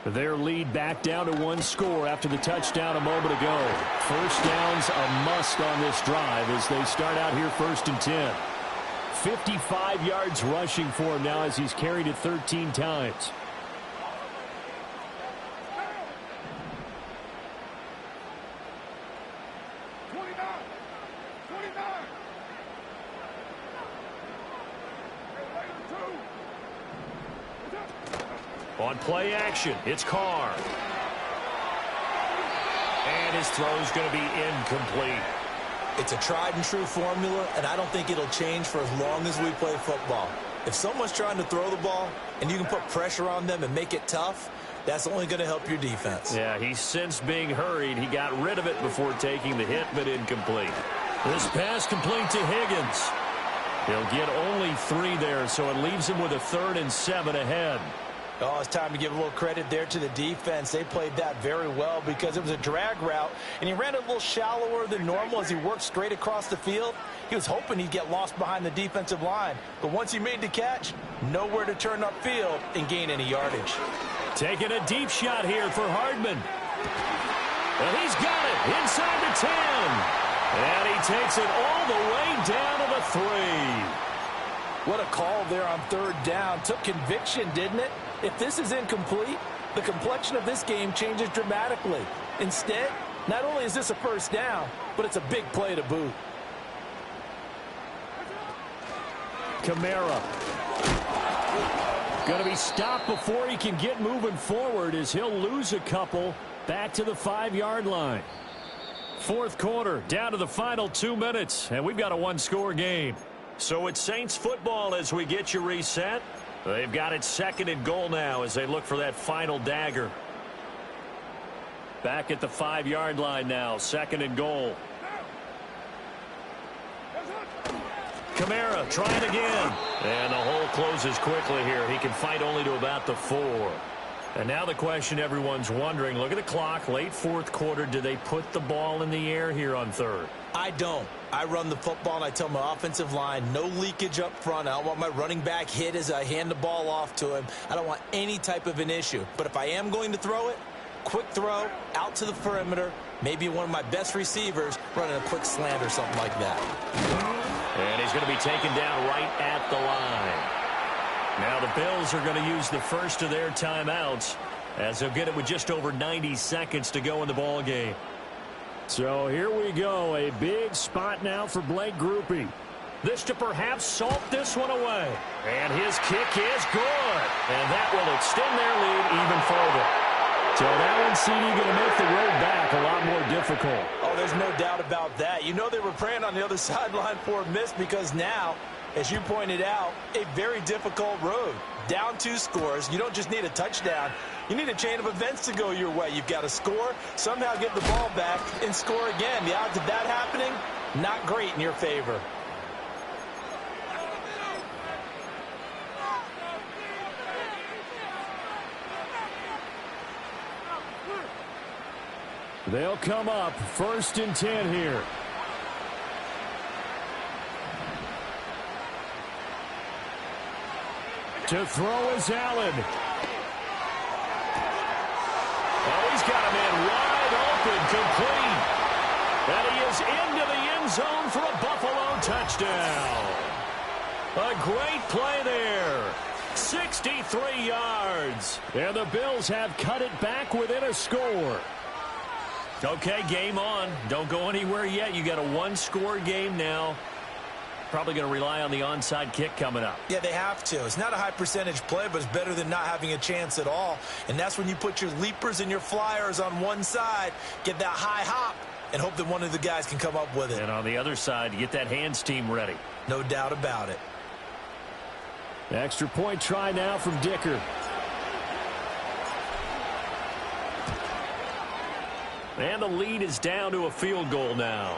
Their lead back down to 1 score after the touchdown a moment ago. 1st down's a must on this drive as they start out here 1st and 10. 55 yards rushing for him now as he's carried it 13 times. On play action, it's Carr. And his throw's going to be incomplete. It's a tried-and-true formula, and I don't think it'll change for as long as we play football. If someone's trying to throw the ball and you can put pressure on them and make it tough, that's only going to help your defense. Yeah, he's since being hurried. He got rid of it before taking the hit, but incomplete. This pass complete to Higgins. He'll get only 3 there, so it leaves him with a 3rd and 7 ahead. Oh, it's time to give a little credit there to the defense. They played that very well because it was a drag route, and he ran a little shallower than normal as he worked straight across the field. He was hoping he'd get lost behind the defensive line, but once he made the catch, nowhere to turn upfield and gain any yardage. Taking a deep shot here for Hardman. And he's got it inside the 10. And he takes it all the way down to the 3. What a call there on third down. Took conviction, didn't it? If this is incomplete, the complexion of this game changes dramatically. Instead, not only is this a first down, but it's a big play to boot. Kamara. Going to be stopped before he can get moving forward as he'll lose a couple back to the 5-yard line. Fourth quarter, down to the final 2 minutes, and we've got a one-score game. So it's Saints football as we get you reset. They've got it 2nd and goal now as they look for that final dagger. Back at the 5-yard line now, 2nd and goal. Kamara trying again. And the hole closes quickly here. He can fight only to about the 4. And now the question everyone's wondering, look at the clock, late fourth quarter, do they put the ball in the air here on third? I don't. I run the football and I tell my offensive line, no leakage up front. I don't want my running back hit as I hand the ball off to him. I don't want any type of an issue. But if I am going to throw it, quick throw, out to the perimeter, maybe one of my best receivers running a quick slant or something like that. And he's going to be taken down right at the line. Now the Bills are going to use the first of their timeouts as they'll get it with just over 90 seconds to go in the ball game. So here we go, a big spot now for Blake Grupe. This to perhaps salt this one away. And his kick is good. And that will extend their lead even further. So that one, CD, going to make the road back a lot more difficult. Oh, there's no doubt about that. You know they were praying on the other sideline for a miss because now, as you pointed out, a very difficult road. Down 2 scores. You don't just need a touchdown. You need a chain of events to go your way. You've got to score, somehow get the ball back, and score again. The odds of that happening, not great in your favor. They'll come up 1st and 10 here. To throw is Allen. Oh, he's got a man wide open, complete. And he is into the end zone for a Buffalo touchdown. A great play there. 63 yards. And the Bills have cut it back within a score. Okay, game on. Don't go anywhere yet. You got a one-score game now. Probably going to rely on the onside kick coming up. Yeah, they have to. It's not a high percentage play, but it's better than not having a chance at all. And that's when you put your leapers and your flyers on one side, get that high hop, and hope that one of the guys can come up with it. And on the other side, you get that hands team ready. No doubt about it. Extra point try now from Dicker. And the lead is down to a field goal now.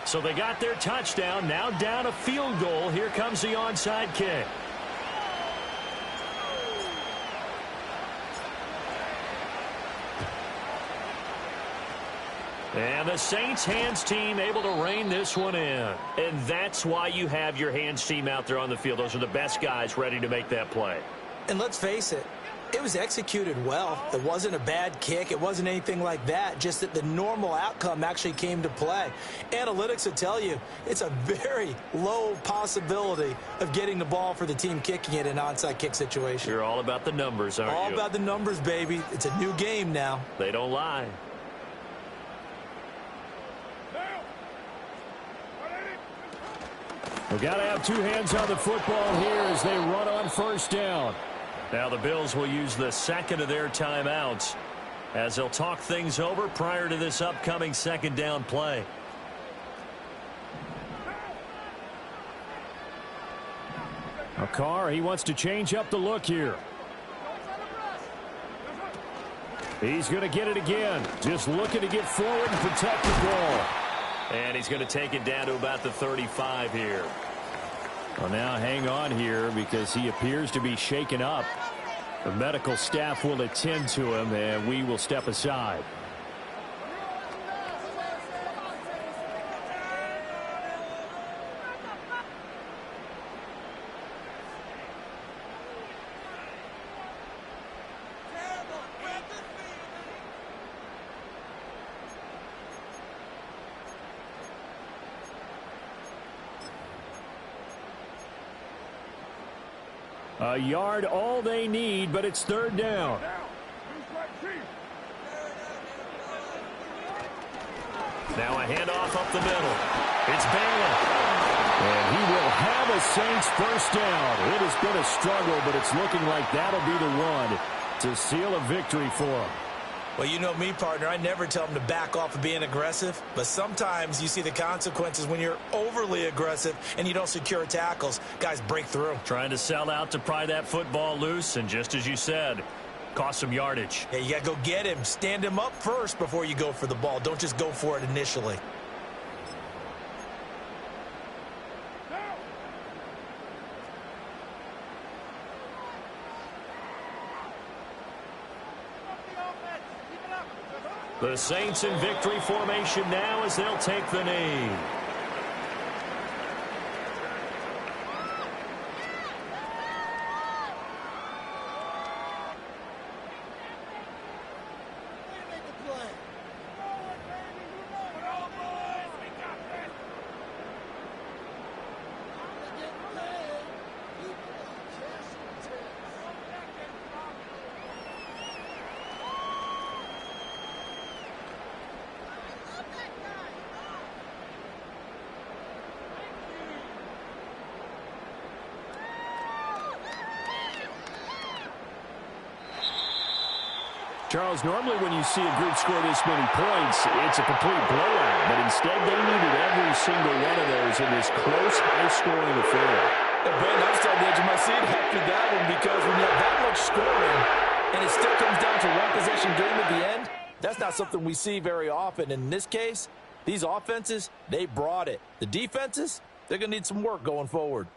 So they got their touchdown, now down a field goal. Here comes the onside kick. And the Saints hands team able to rein this one in. And that's why you have your hands team out there on the field. Those are the best guys ready to make that play. And let's face it, it was executed well. It wasn't a bad kick. It wasn't anything like that. Just that the normal outcome actually came to play. Analytics will tell you it's a very low possibility of getting the ball for the team kicking it in an onside kick situation. You're all about the numbers, aren't you? All about the numbers, baby. It's a new game now. They don't lie. We've got to have two hands on the football here as they run on first down. Now the Bills will use the second of their timeouts as they'll talk things over prior to this upcoming second down play. A Carr, he wants to change up the look here. He's going to get it again. Just looking to get forward and protect the ball. And he's going to take it down to about the 35 here. Well, now hang on here because he appears to be shaken up. The medical staff will attend to him, and we will step aside. A yard all they need, but it's third down. Now a handoff up the middle. It's Bailey. And he will have a Saints first down. It has been a struggle, but it's looking like that'll be the one to seal a victory for him. Well, you know me, partner. I never tell them to back off of being aggressive. But sometimes you see the consequences when you're overly aggressive and you don't secure tackles. Guys break through. Trying to sell out to pry that football loose, and just as you said, cost some yardage. Yeah, you got to go get him. Stand him up first before you go for the ball. Don't just go for it initially. The Saints in victory formation now as they'll take the knee. Charles, normally when you see a group score this many points, it's a complete blowout. But instead, they needed every single one of those in this close, high-scoring affair. Yeah, Brandon, I'm starting the edge of my seat after that one because when you have that much scoring and it still comes down to one-possession game at the end, that's not something we see very often. In this case, these offenses, they brought it. The defenses, they're going to need some work going forward.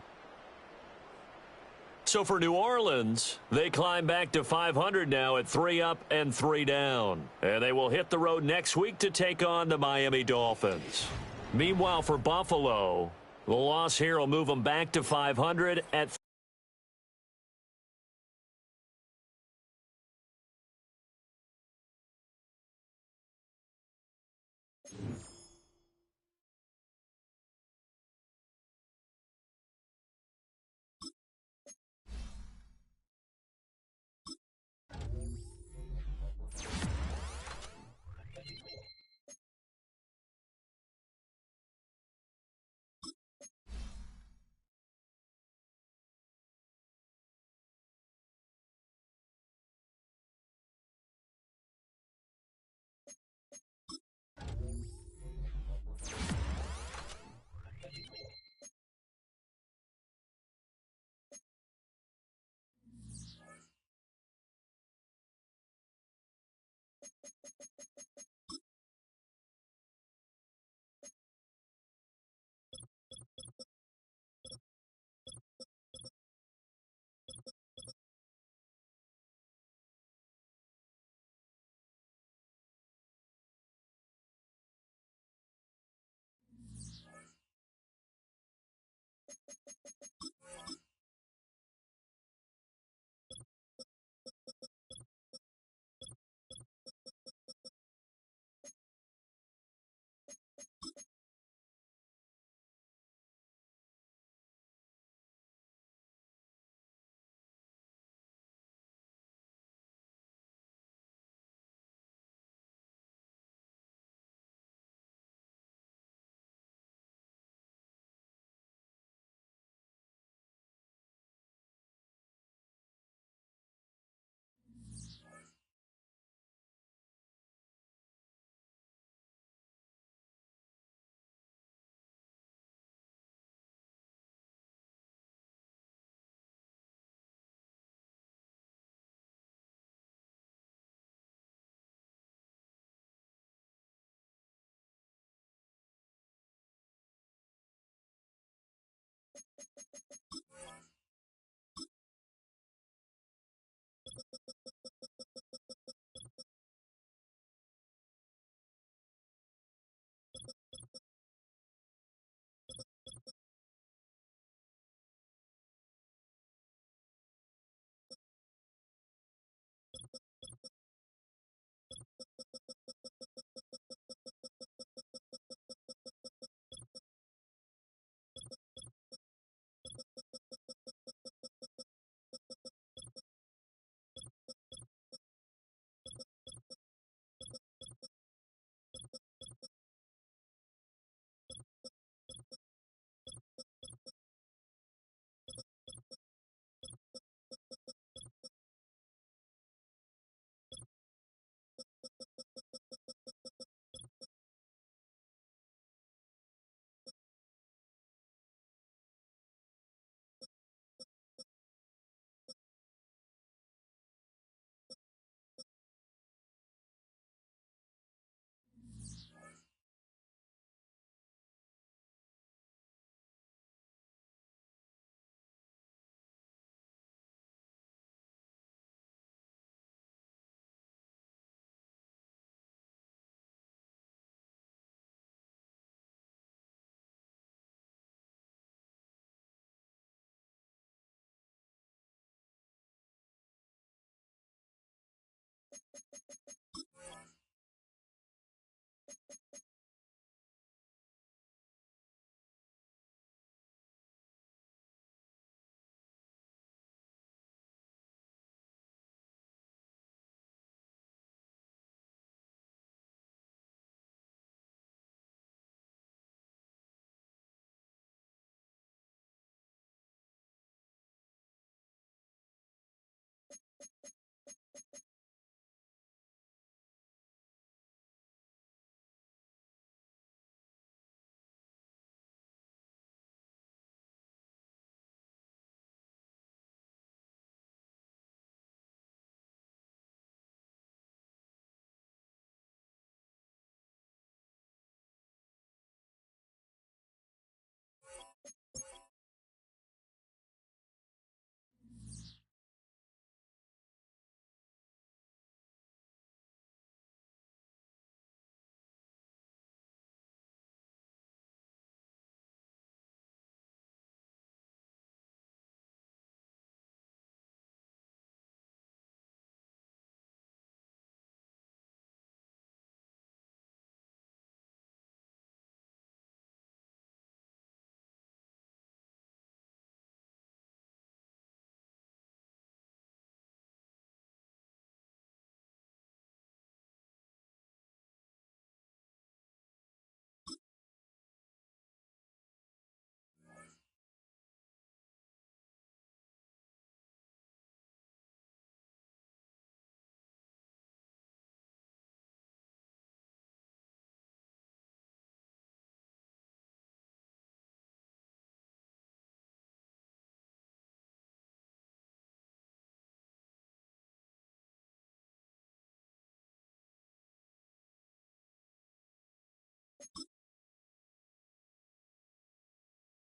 So for New Orleans, they climb back to 500 now at 3 up and 3 down. And they will hit the road next week to take on the Miami Dolphins. Meanwhile, for Buffalo, the loss here will move them back to 500 at